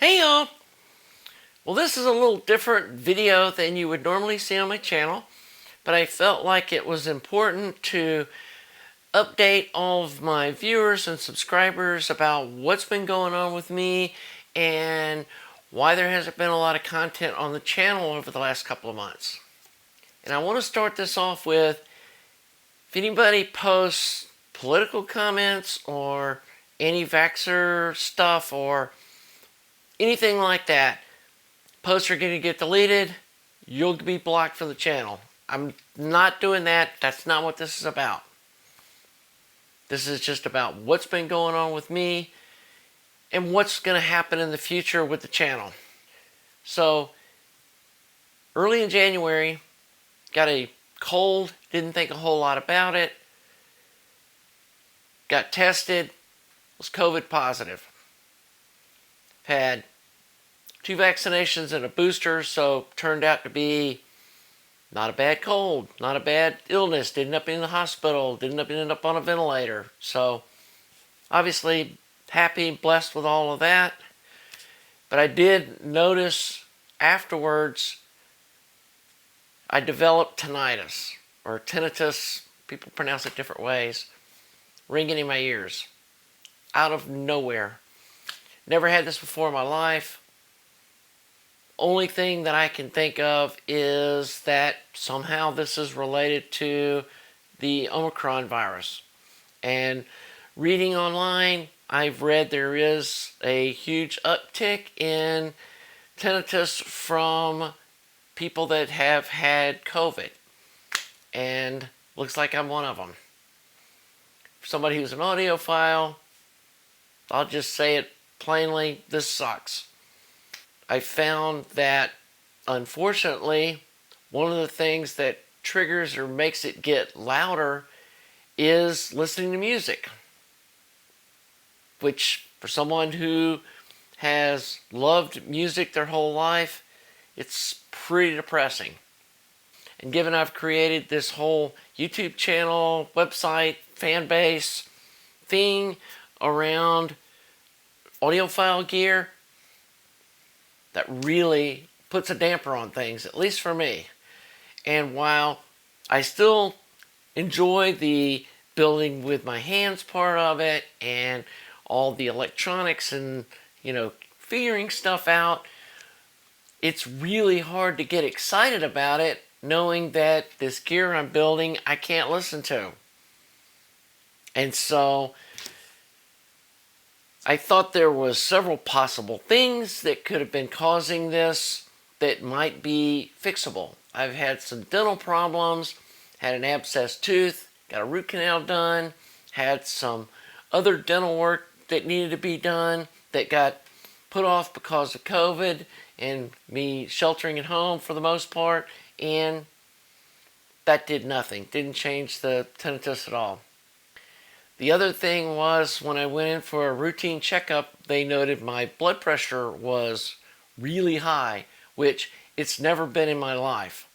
Hey y'all! Well, this is a little different video than you would normally see on my channel, but I felt like it was important to update all of my viewers and subscribers about what's been going on with me and why there hasn't been a lot of content on the channel over the last couple of months. And I want to start this off with, if anybody posts political comments or anti-vaxxer stuff or anything like that, posts are going to get deleted. You'll be blocked from the channel. I'm not doing that. That's not what this is about. This is just about what's been going on with me and what's going to happen in the future with the channel. So, early in January, got a cold, didn't think a whole lot about it. Got tested, was COVID positive. Had 2 vaccinations and a booster, so turned out to be not a bad cold, not a bad illness. Didn't end up in the hospital, didn't end up on a ventilator. So obviously happy and blessed with all of that. But I did notice afterwards I developed tinnitus, or tinnitus, people pronounce it different ways, ringing in my ears out of nowhere. Never had this before in my life. Only thing that I can think of is that somehow this is related to the Omicron virus. And reading online, I've read there is a huge uptick in tinnitus from people that have had COVID. And looks like I'm one of them. For somebody who's an audiophile, I'll just say it plainly, this sucks. I found that, unfortunately, one of the things that triggers or makes it get louder is listening to music. Which, for someone who has loved music their whole life, it's pretty depressing. And given I've created this whole YouTube channel, website, fan base thing around audiophile gear, that really puts a damper on things, at least for me. And while I still enjoy the building with my hands part of it and all the electronics and, figuring stuff out, it's really hard to get excited about it knowing that this gear I'm building I can't listen to. And so I thought there was several possible things that could have been causing this that might be fixable. I've had some dental problems, had an abscessed tooth, got a root canal done, had some other dental work that needed to be done that got put off because of COVID and me sheltering at home for the most part, and that did nothing. Didn't change the tinnitus at all. The other thing was, when I went in for a routine checkup, they noted my blood pressure was really high, which it's never been in my life.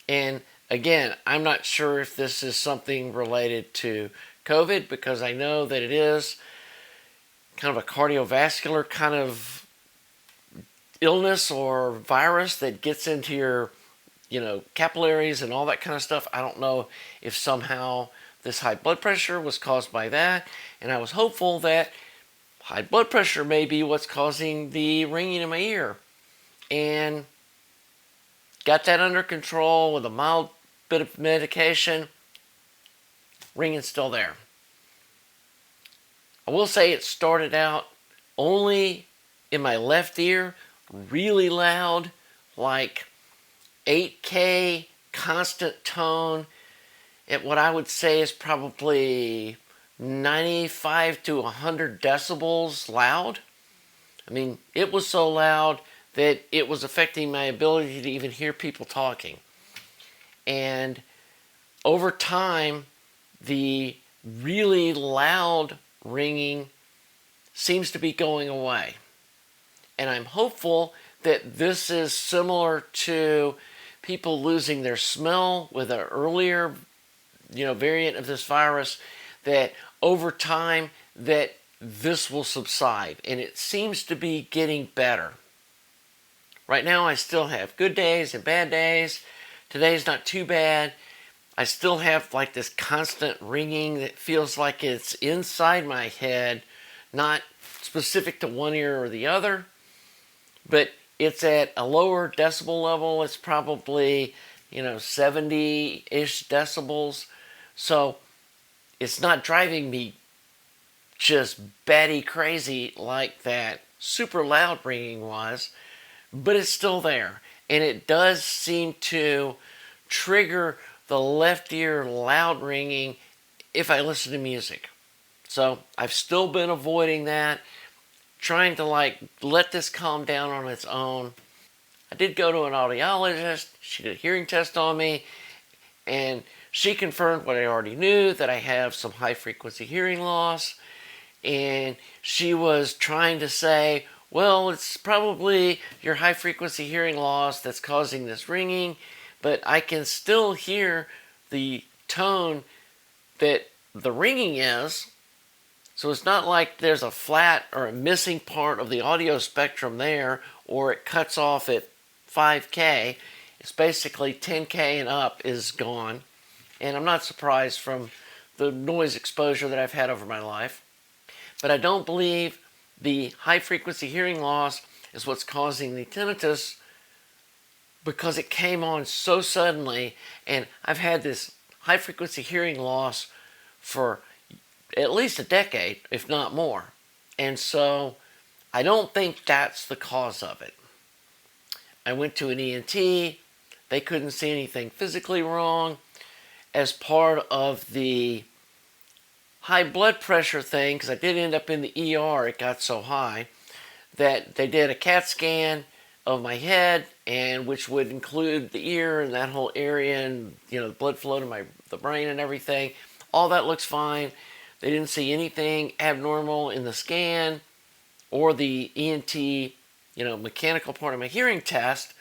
And again, I'm not sure if this is something related to COVID, because I know that it is kind of a cardiovascular kind of illness or virus that gets into your, capillaries and all that kind of stuff. I don't know if somehow this high blood pressure was caused by that, and I was hopeful that high blood pressure may be what's causing the ringing in my ear. And got that under control with a mild bit of medication. Ringing's still there. I will say it started out only in my left ear, really loud, like 8K, constant tone, at what I would say is probably 95 to 100 decibels loud. I mean, it was so loud that it was affecting my ability to even hear people talking. And over time, the really loud ringing seems to be going away. And I'm hopeful that this is similar to people losing their smell with an earlier variant of this virus, that over time that this will subside, and it seems to be getting better. Right now I still have good days and bad days. Today's not too bad. I still have like this constant ringing that feels like it's inside my head, not specific to one ear or the other, but it's at a lower decibel level. It's probably, 70-ish decibels. So it's not driving me just batty crazy like that super loud ringing was, but it's still there. And it does seem to trigger the left ear loud ringing if I listen to music. So I've still been avoiding that, trying to let this calm down on its own. I did go to an audiologist. She did a hearing test on me, and she confirmed what I already knew, that I have some high frequency hearing loss. And she was trying to say, well, it's probably your high frequency hearing loss that's causing this ringing, but I can still hear the tone that the ringing is. So it's not like there's a flat or a missing part of the audio spectrum there, or it cuts off at 5K. It's basically 10K and up is gone. And I'm not surprised from the noise exposure that I've had over my life. But I don't believe the high frequency hearing loss is what's causing the tinnitus, because it came on so suddenly, and I've had this high frequency hearing loss for at least a decade, if not more. And so I don't think that's the cause of it. I went to an ENT. They couldn't see anything physically wrong. As part of the high blood pressure thing, because I did end up in the ER, it got so high, that they did a CAT scan of my head, and which would include the ear and that whole area, and the blood flow to the brain and everything. All that looks fine. They didn't see anything abnormal in the scan or the ENT, mechanical part of my hearing test.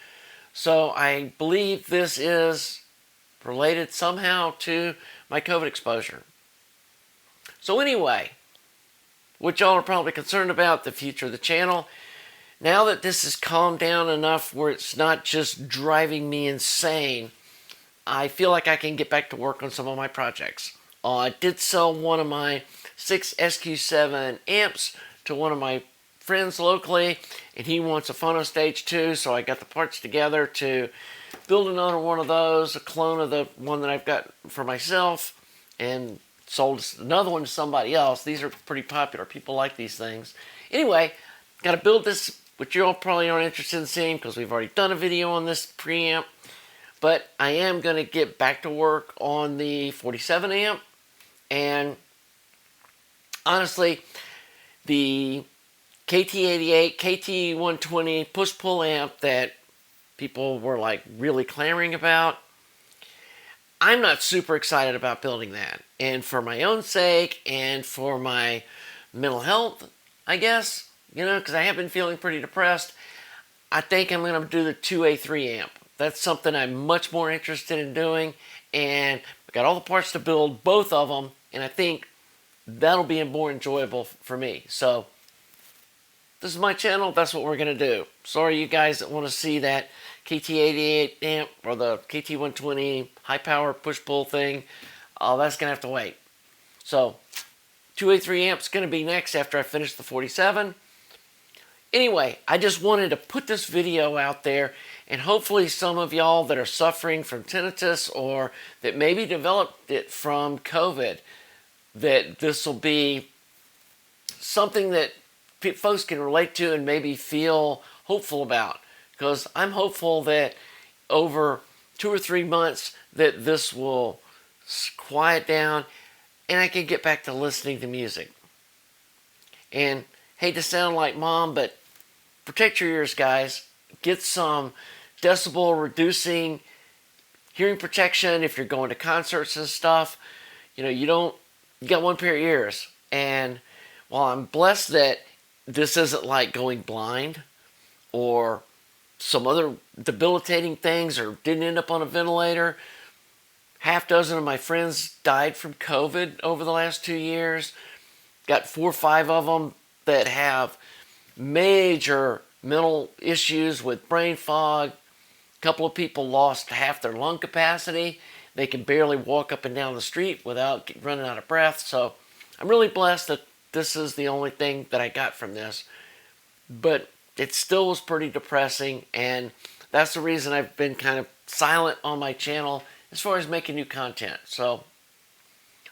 So I believe this is related somehow to my COVID exposure. So anyway, what y'all are probably concerned about, the future of the channel. Now that this has calmed down enough where it's not just driving me insane, I feel like I can get back to work on some of my projects. I did sell one of my 6 SQ7 amps to one of my friends locally, and he wants a phono stage too, so I got the parts together to build another one of those, a clone of the one that I've got for myself, and sold another one to somebody else. These are pretty popular. People like these things. Anyway, got to build this, which you all probably aren't interested in seeing because we've already done a video on this preamp. But I am going to get back to work on the 47 amp. And honestly, the KT88, KT120 push-pull amp that people were really clamoring about, I'm not super excited about building that. And for my own sake and for my mental health, I guess, because I have been feeling pretty depressed, I think I'm going to do the 2A3 amp. That's something I'm much more interested in doing, and I've got all the parts to build both of them, and I think that'll be more enjoyable for me. So this is my channel. That's what we're going to do. Sorry, you guys that want to see that KT88 amp or the KT120 high power push-pull thing. That's going to have to wait. So 2A3 amp's going to be next after I finish the 47. Anyway, I just wanted to put this video out there, and hopefully some of y'all that are suffering from tinnitus or that maybe developed it from COVID, that this will be something that folks can relate to and maybe feel hopeful about. Because I'm hopeful that over 2 or 3 months that this will quiet down and I can get back to listening to music. And hate to sound like mom, but protect your ears, guys. Get some decibel reducing hearing protection if you're going to concerts and stuff. You got one pair of ears. And while I'm blessed that this isn't like going blind or some other debilitating things or didn't end up on a ventilator, half dozen of my friends died from COVID over the last 2 years. got 4 or 5 of them that have major mental issues with brain fog. A couple of people lost half their lung capacity. They can barely walk up and down the street without running out of breath. So I'm really blessed that this is the only thing that I got from this. But it still was pretty depressing, and that's the reason I've been kind of silent on my channel as far as making new content. So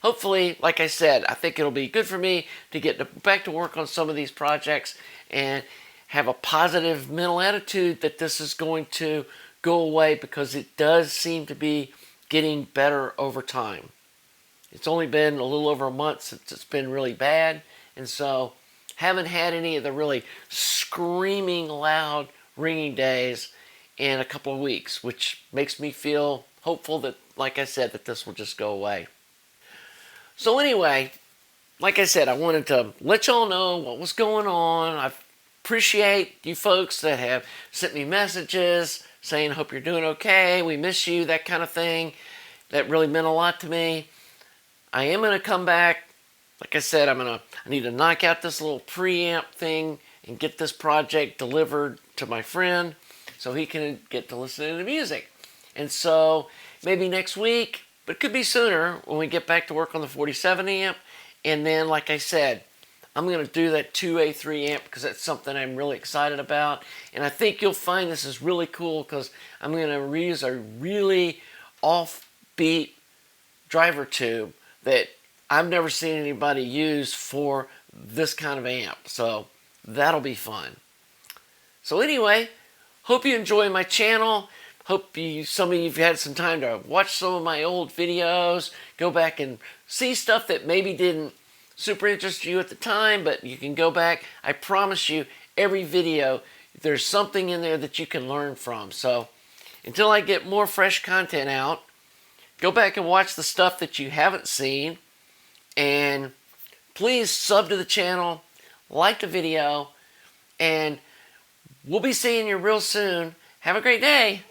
hopefully, like I said, I think it'll be good for me to get back to work on some of these projects and have a positive mental attitude that this is going to go away, because it does seem to be getting better over time. It's only been a little over a month since it's been really bad, and so haven't had any of the really screaming loud ringing days in a couple of weeks, which makes me feel hopeful that, like I said, that this will just go away. So anyway, like I said, I wanted to let y'all know what was going on. I appreciate you folks that have sent me messages saying, hope you're doing okay, we miss you, that kind of thing. That really meant a lot to me. I am going to come back. Like I said, I need to knock out this little preamp thing and get this project delivered to my friend so he can get to listening to music. And so maybe next week, but it could be sooner when we get back to work on the 47 amp. And then, like I said, I'm going to do that 2A3 amp because that's something I'm really excited about. And I think you'll find this is really cool because I'm going to use a really offbeat driver tube that I've never seen anybody use for this kind of amp. So that'll be fun. So anyway, hope you enjoy my channel. Hope some of you have had some time to watch some of my old videos. Go back and see stuff that maybe didn't super interest you at the time, but you can go back. I promise you, every video, there's something in there that you can learn from. So until I get more fresh content out, go back and watch the stuff that you haven't seen. And please sub to the channel, like the video, and we'll be seeing you real soon. Have a great day.